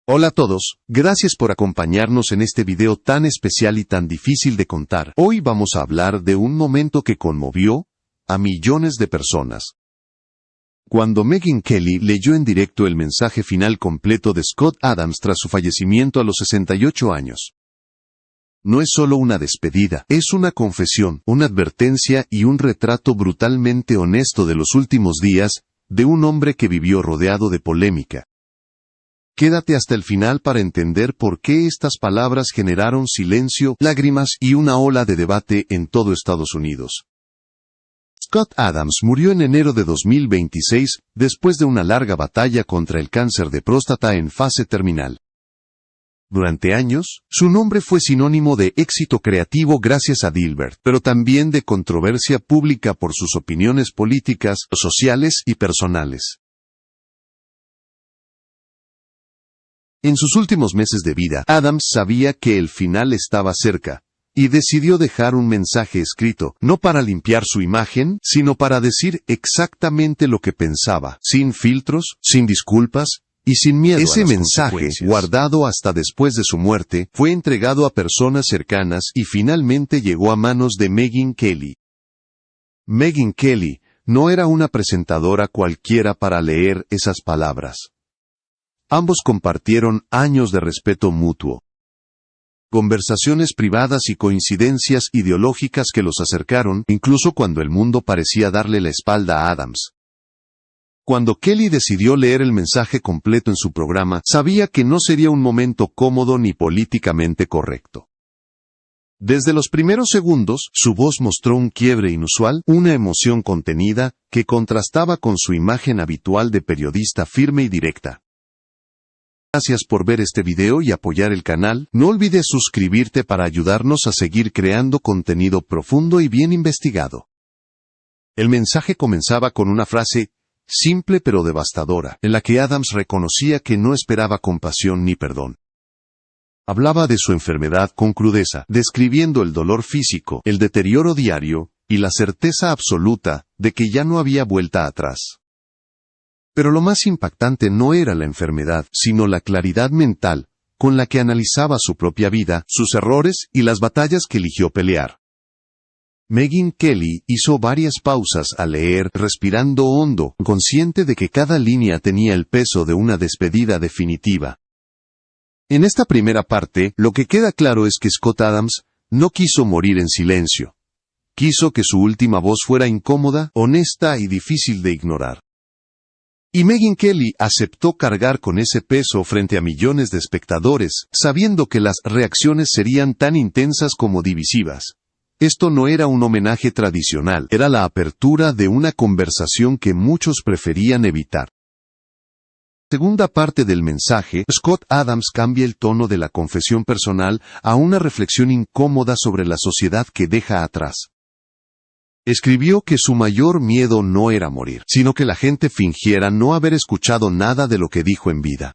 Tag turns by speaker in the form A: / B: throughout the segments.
A: Hola a todos, gracias por acompañarnos en este video tan especial y tan difícil de contar. Hoy vamos a hablar de un momento que conmovió a millones de personas. Cuando Megyn Kelly leyó en directo el mensaje final completo de Scott Adams tras su fallecimiento a los 68 años. No es solo una despedida, es una confesión, una advertencia y un retrato brutalmente honesto de los últimos días de un hombre que vivió rodeado de polémica. Quédate hasta el final para entender por qué estas palabras generaron silencio, lágrimas y una ola de debate en todo Estados Unidos. Scott Adams murió en enero de 2026, después de una larga batalla contra el cáncer de próstata en fase terminal. Durante años, su nombre fue sinónimo de éxito creativo gracias a Dilbert, pero también de controversia pública por sus opiniones políticas, sociales y personales. En sus últimos meses de vida, Adams sabía que el final estaba cerca, y decidió dejar un mensaje escrito, no para limpiar su imagen, sino para decir exactamente lo que pensaba, sin filtros, sin disculpas, y sin miedo a las consecuencias. Ese mensaje, guardado hasta después de su muerte, fue entregado a personas cercanas y finalmente llegó a manos de Megyn Kelly. Megyn Kelly no era una presentadora cualquiera para leer esas palabras. Ambos compartieron años de respeto mutuo. Conversaciones privadas y coincidencias ideológicas que los acercaron, incluso cuando el mundo parecía darle la espalda a Adams. Cuando Kelly decidió leer el mensaje completo en su programa, sabía que no sería un momento cómodo ni políticamente correcto. Desde los primeros segundos, su voz mostró un quiebre inusual, una emoción contenida, que contrastaba con su imagen habitual de periodista firme y directa. Gracias por ver este video y apoyar el canal. No olvides suscribirte para ayudarnos a seguir creando contenido profundo y bien investigado. El mensaje comenzaba con una frase simple pero devastadora, en la que Adams reconocía que no esperaba compasión ni perdón. Hablaba de su enfermedad con crudeza, describiendo el dolor físico, el deterioro diario, y la certeza absoluta de que ya no había vuelta atrás. Pero lo más impactante no era la enfermedad, sino la claridad mental, con la que analizaba su propia vida, sus errores y las batallas que eligió pelear. Megyn Kelly hizo varias pausas al leer, respirando hondo, consciente de que cada línea tenía el peso de una despedida definitiva. En esta primera parte, lo que queda claro es que Scott Adams no quiso morir en silencio. Quiso que su última voz fuera incómoda, honesta y difícil de ignorar. Y Megyn Kelly aceptó cargar con ese peso frente a millones de espectadores, sabiendo que las reacciones serían tan intensas como divisivas. Esto no era un homenaje tradicional, era la apertura de una conversación que muchos preferían evitar. Segunda parte del mensaje, Scott Adams cambia el tono de la confesión personal a una reflexión incómoda sobre la sociedad que deja atrás. Escribió que su mayor miedo no era morir, sino que la gente fingiera no haber escuchado nada de lo que dijo en vida.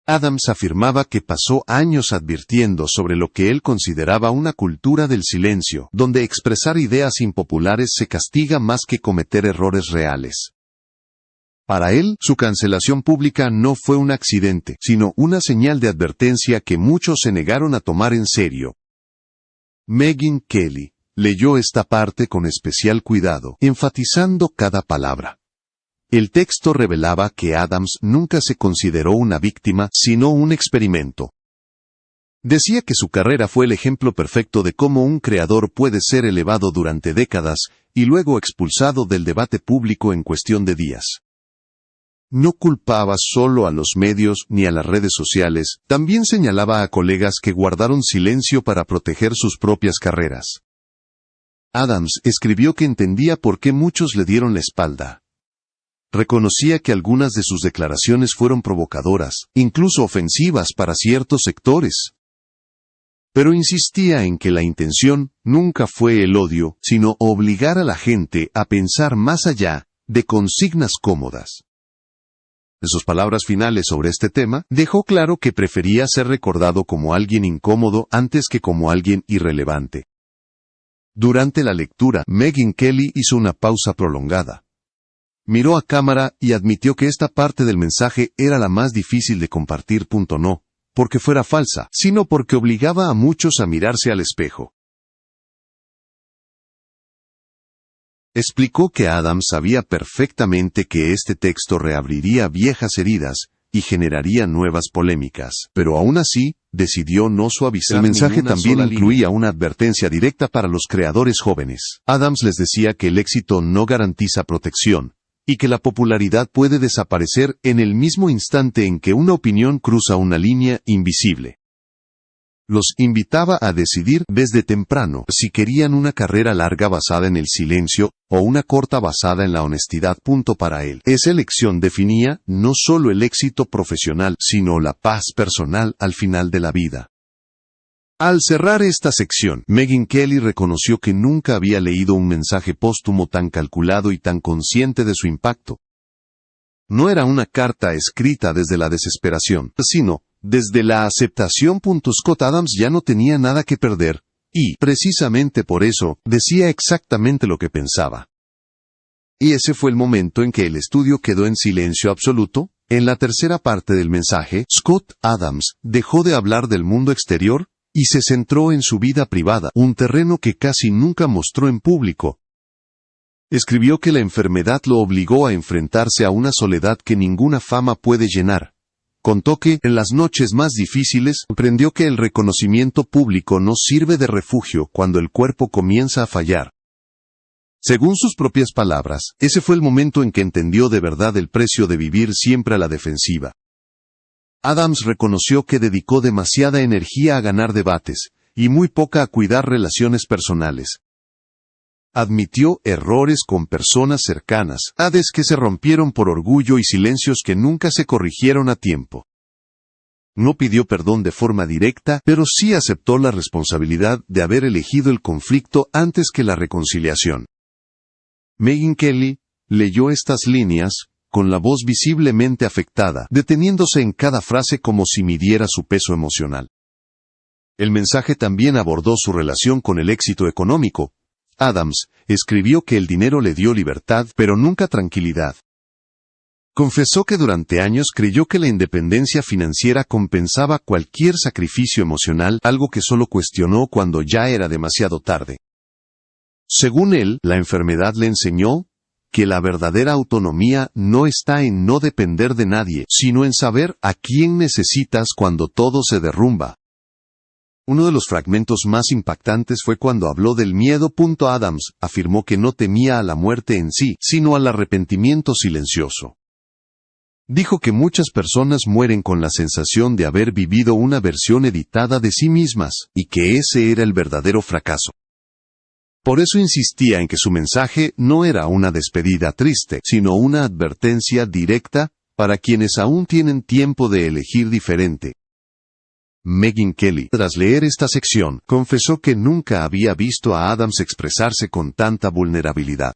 A: Adams afirmaba que pasó años advirtiendo sobre lo que él consideraba una cultura del silencio, donde expresar ideas impopulares se castiga más que cometer errores reales. Para él, su cancelación pública no fue un accidente, sino una señal de advertencia que muchos se negaron a tomar en serio. Megyn Kelly leyó esta parte con especial cuidado, enfatizando cada palabra. El texto revelaba que Adams nunca se consideró una víctima, sino un experimento. Decía que su carrera fue el ejemplo perfecto de cómo un creador puede ser elevado durante décadas y luego expulsado del debate público en cuestión de días. No culpaba solo a los medios ni a las redes sociales, también señalaba a colegas que guardaron silencio para proteger sus propias carreras. Adams escribió que entendía por qué muchos le dieron la espalda. Reconocía que algunas de sus declaraciones fueron provocadoras, incluso ofensivas para ciertos sectores. Pero insistía en que la intención nunca fue el odio, sino obligar a la gente a pensar más allá de consignas cómodas. En sus palabras finales sobre este tema, dejó claro que prefería ser recordado como alguien incómodo antes que como alguien irrelevante. Durante la lectura, Megyn Kelly hizo una pausa prolongada. Miró a cámara y admitió que esta parte del mensaje era la más difícil de compartir. No porque fuera falsa, sino porque obligaba a muchos a mirarse al espejo. Explicó que Adams sabía perfectamente que este texto reabriría viejas heridas y generaría nuevas polémicas, pero aún así, decidió no suavizar. El mensaje también incluía una advertencia directa para los creadores jóvenes. Adams les decía que el éxito no garantiza protección, y que la popularidad puede desaparecer en el mismo instante en que una opinión cruza una línea invisible. Los invitaba a decidir desde temprano si querían una carrera larga basada en el silencio o una corta basada en la honestidad. Para él, esa elección definía no solo el éxito profesional, sino la paz personal al final de la vida. Al cerrar esta sección, Megyn Kelly reconoció que nunca había leído un mensaje póstumo tan calculado y tan consciente de su impacto. No era una carta escrita desde la desesperación, sino desde la aceptación. Scott Adams ya no tenía nada que perder, y, precisamente por eso, decía exactamente lo que pensaba. Y ese fue el momento en que el estudio quedó en silencio absoluto. En la tercera parte del mensaje, Scott Adams dejó de hablar del mundo exterior y se centró en su vida privada, un terreno que casi nunca mostró en público. Escribió que la enfermedad lo obligó a enfrentarse a una soledad que ninguna fama puede llenar. Contó que, en las noches más difíciles, aprendió que el reconocimiento público no sirve de refugio cuando el cuerpo comienza a fallar. Según sus propias palabras, ese fue el momento en que entendió de verdad el precio de vivir siempre a la defensiva. Adams reconoció que dedicó demasiada energía a ganar debates, y muy poca a cuidar relaciones personales. Admitió errores con personas cercanas, ades que se rompieron por orgullo y silencios que nunca se corrigieron a tiempo. No pidió perdón de forma directa, pero sí aceptó la responsabilidad de haber elegido el conflicto antes que la reconciliación. Megyn Kelly leyó estas líneas, con la voz visiblemente afectada, deteniéndose en cada frase como si midiera su peso emocional. El mensaje también abordó su relación con el éxito económico. Adams escribió que el dinero le dio libertad, pero nunca tranquilidad. Confesó que durante años creyó que la independencia financiera compensaba cualquier sacrificio emocional, algo que solo cuestionó cuando ya era demasiado tarde. Según él, la enfermedad le enseñó que la verdadera autonomía no está en no depender de nadie, sino en saber a quién necesitas cuando todo se derrumba. Uno de los fragmentos más impactantes fue cuando habló del miedo. Adams afirmó que no temía a la muerte en sí, sino al arrepentimiento silencioso. Dijo que muchas personas mueren con la sensación de haber vivido una versión editada de sí mismas, y que ese era el verdadero fracaso. Por eso insistía en que su mensaje no era una despedida triste, sino una advertencia directa para quienes aún tienen tiempo de elegir diferente. Megyn Kelly, tras leer esta sección, confesó que nunca había visto a Adams expresarse con tanta vulnerabilidad.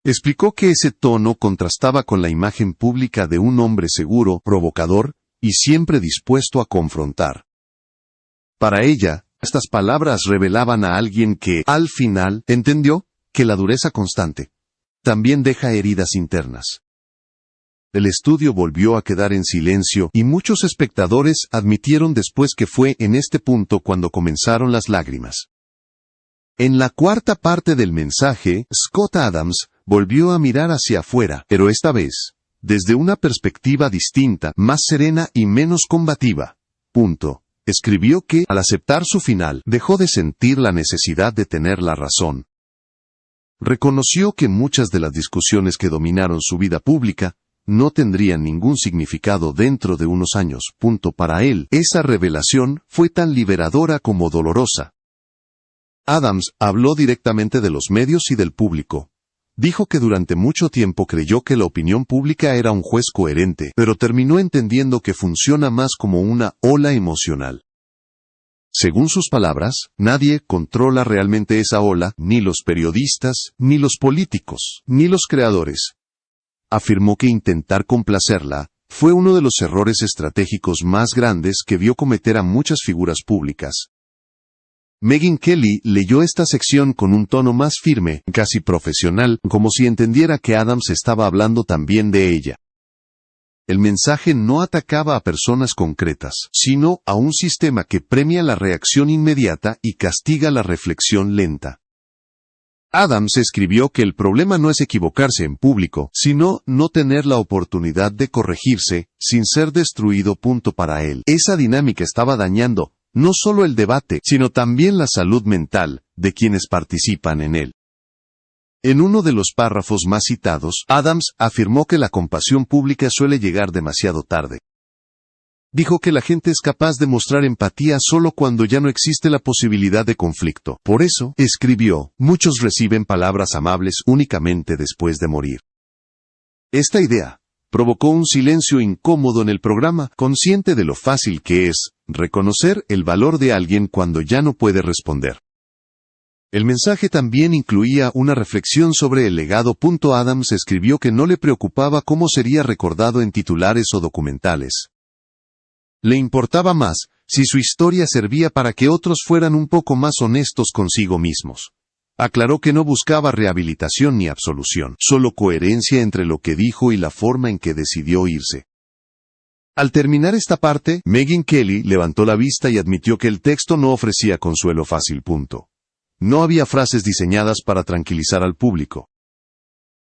A: Explicó que ese tono contrastaba con la imagen pública de un hombre seguro, provocador, y siempre dispuesto a confrontar. Para ella, estas palabras revelaban a alguien que, al final, entendió que la dureza constante también deja heridas internas. El estudio volvió a quedar en silencio y muchos espectadores admitieron después que fue en este punto cuando comenzaron las lágrimas. En la cuarta parte del mensaje, Scott Adams volvió a mirar hacia afuera, pero esta vez, desde una perspectiva distinta, más serena y menos combativa. Escribió que, al aceptar su final, dejó de sentir la necesidad de tener la razón. Reconoció que muchas de las discusiones que dominaron su vida pública no tendrían ningún significado dentro de unos años. Para él, esa revelación fue tan liberadora como dolorosa. Adams habló directamente de los medios y del público. Dijo que durante mucho tiempo creyó que la opinión pública era un juez coherente, pero terminó entendiendo que funciona más como una ola emocional. Según sus palabras, nadie controla realmente esa ola, ni los periodistas, ni los políticos, ni los creadores. Afirmó que intentar complacerla fue uno de los errores estratégicos más grandes que vio cometer a muchas figuras públicas. Megyn Kelly leyó esta sección con un tono más firme, casi profesional, como si entendiera que Adams estaba hablando también de ella. El mensaje no atacaba a personas concretas, sino a un sistema que premia la reacción inmediata y castiga la reflexión lenta. Adams escribió que el problema no es equivocarse en público, sino no tener la oportunidad de corregirse, sin ser destruido. Para él, esa dinámica estaba dañando, no solo el debate, sino también la salud mental, de quienes participan en él. En uno de los párrafos más citados, Adams afirmó que la compasión pública suele llegar demasiado tarde. Dijo que la gente es capaz de mostrar empatía solo cuando ya no existe la posibilidad de conflicto. Por eso, escribió, muchos reciben palabras amables únicamente después de morir. Esta idea provocó un silencio incómodo en el programa, consciente de lo fácil que es reconocer el valor de alguien cuando ya no puede responder. El mensaje también incluía una reflexión sobre el legado. Adams escribió que no le preocupaba cómo sería recordado en titulares o documentales. Le importaba más si su historia servía para que otros fueran un poco más honestos consigo mismos. Aclaró que no buscaba rehabilitación ni absolución, solo coherencia entre lo que dijo y la forma en que decidió irse. Al terminar esta parte, Megyn Kelly levantó la vista y admitió que el texto no ofrecía consuelo fácil. No había frases diseñadas para tranquilizar al público.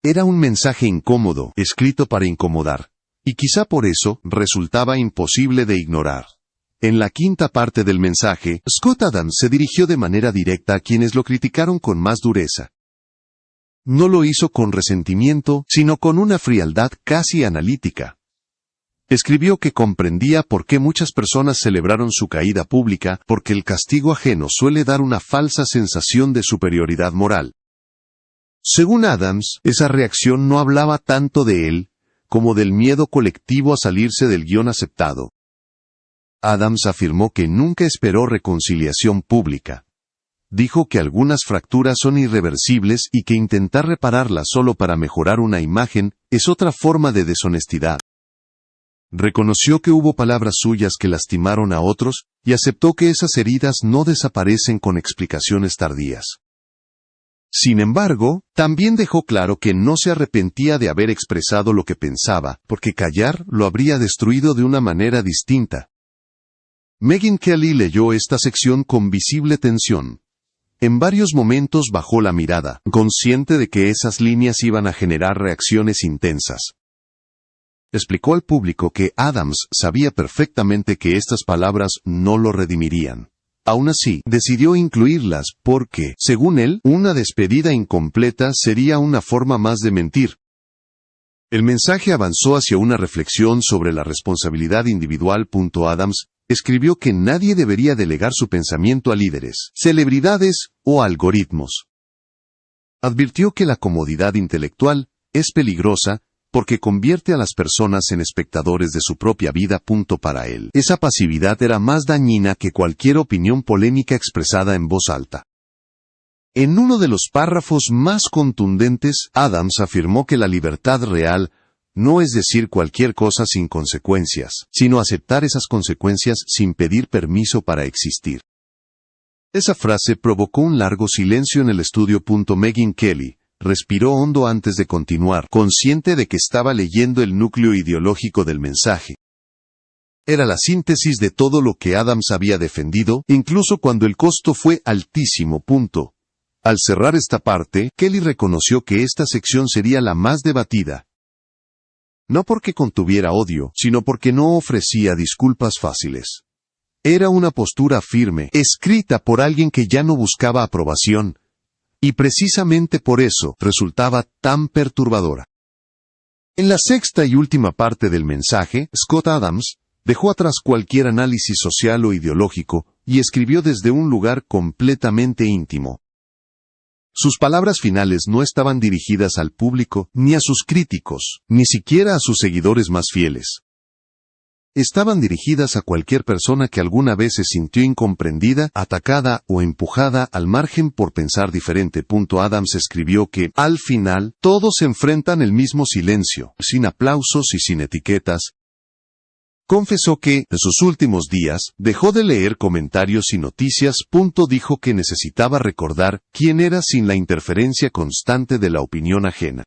A: Era un mensaje incómodo, escrito para incomodar. Y quizá por eso resultaba imposible de ignorar. En la quinta parte del mensaje, Scott Adams se dirigió de manera directa a quienes lo criticaron con más dureza. No lo hizo con resentimiento, sino con una frialdad casi analítica. Escribió que comprendía por qué muchas personas celebraron su caída pública, porque el castigo ajeno suele dar una falsa sensación de superioridad moral. Según Adams, esa reacción no hablaba tanto de él, como del miedo colectivo a salirse del guión aceptado. Adams afirmó que nunca esperó reconciliación pública. Dijo que algunas fracturas son irreversibles y que intentar repararlas solo para mejorar una imagen es otra forma de deshonestidad. Reconoció que hubo palabras suyas que lastimaron a otros, y aceptó que esas heridas no desaparecen con explicaciones tardías. Sin embargo, también dejó claro que no se arrepentía de haber expresado lo que pensaba, porque callar lo habría destruido de una manera distinta. Megyn Kelly leyó esta sección con visible tensión. En varios momentos bajó la mirada, consciente de que esas líneas iban a generar reacciones intensas. Explicó al público que Adams sabía perfectamente que estas palabras no lo redimirían. Aún así, decidió incluirlas porque, según él, una despedida incompleta sería una forma más de mentir. El mensaje avanzó hacia una reflexión sobre la responsabilidad individual. Adams escribió que nadie debería delegar su pensamiento a líderes, celebridades o algoritmos. Advirtió que la comodidad intelectual es peligrosa porque convierte a las personas en espectadores de su propia vida. Para él, esa pasividad era más dañina que cualquier opinión polémica expresada en voz alta. En uno de los párrafos más contundentes, Adams afirmó que la libertad real no es decir cualquier cosa sin consecuencias, sino aceptar esas consecuencias sin pedir permiso para existir. Esa frase provocó un largo silencio en el estudio. Megyn Kelly respiró hondo antes de continuar, consciente de que estaba leyendo el núcleo ideológico del mensaje. Era la síntesis de todo lo que Adams había defendido, incluso cuando el costo fue altísimo. Al cerrar esta parte, Kelly reconoció que esta sección sería la más debatida. No porque contuviera odio, sino porque no ofrecía disculpas fáciles. Era una postura firme, escrita por alguien que ya no buscaba aprobación, y precisamente por eso resultaba tan perturbadora. En la sexta y última parte del mensaje, Scott Adams dejó atrás cualquier análisis social o ideológico y escribió desde un lugar completamente íntimo. Sus palabras finales no estaban dirigidas al público, ni a sus críticos, ni siquiera a sus seguidores más fieles. Estaban dirigidas a cualquier persona que alguna vez se sintió incomprendida, atacada o empujada al margen por pensar diferente. Adams escribió que, al final, todos enfrentan el mismo silencio, sin aplausos y sin etiquetas. Confesó que, en sus últimos días, dejó de leer comentarios y noticias. Dijo que necesitaba recordar quién era sin la interferencia constante de la opinión ajena.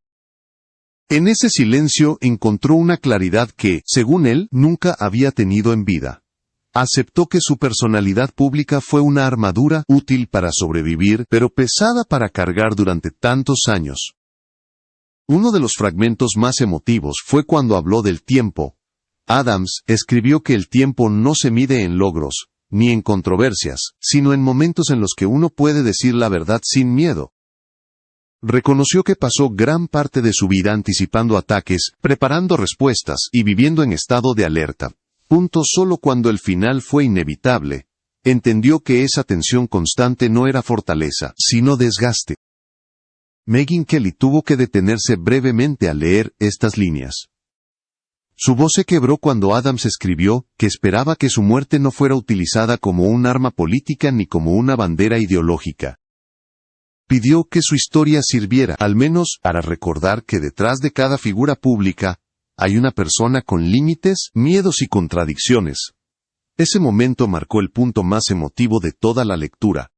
A: En ese silencio encontró una claridad que, según él, nunca había tenido en vida. Aceptó que su personalidad pública fue una armadura útil para sobrevivir, pero pesada para cargar durante tantos años. Uno de los fragmentos más emotivos fue cuando habló del tiempo. Adams escribió que el tiempo no se mide en logros, ni en controversias, sino en momentos en los que uno puede decir la verdad sin miedo. Reconoció que pasó gran parte de su vida anticipando ataques, preparando respuestas y viviendo en estado de alerta. Solo cuando el final fue inevitable, entendió que esa tensión constante no era fortaleza, sino desgaste. Megyn Kelly tuvo que detenerse brevemente al leer estas líneas. Su voz se quebró cuando Adams escribió que esperaba que su muerte no fuera utilizada como un arma política ni como una bandera ideológica. Pidió que su historia sirviera, al menos, para recordar que detrás de cada figura pública, hay una persona con límites, miedos y contradicciones. Ese momento marcó el punto más emotivo de toda la lectura.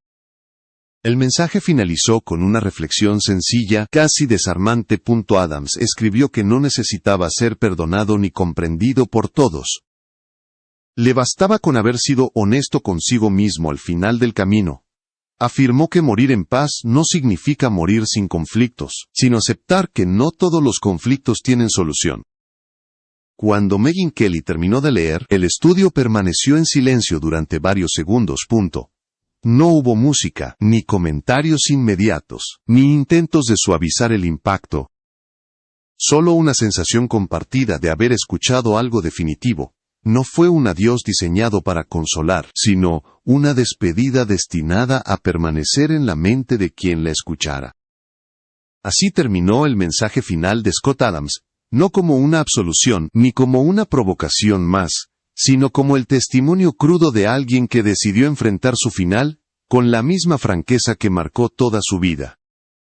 A: El mensaje finalizó con una reflexión sencilla, casi desarmante. Adams escribió que no necesitaba ser perdonado ni comprendido por todos. Le bastaba con haber sido honesto consigo mismo al final del camino. Afirmó que morir en paz no significa morir sin conflictos, sino aceptar que no todos los conflictos tienen solución. Cuando Megyn Kelly terminó de leer, el estudio permaneció en silencio durante varios segundos. No hubo música, ni comentarios inmediatos, ni intentos de suavizar el impacto. Solo una sensación compartida de haber escuchado algo definitivo. No fue un adiós diseñado para consolar, sino una despedida destinada a permanecer en la mente de quien la escuchara. Así terminó el mensaje final de Scott Adams, no como una absolución, ni como una provocación más, sino como el testimonio crudo de alguien que decidió enfrentar su final, con la misma franqueza que marcó toda su vida.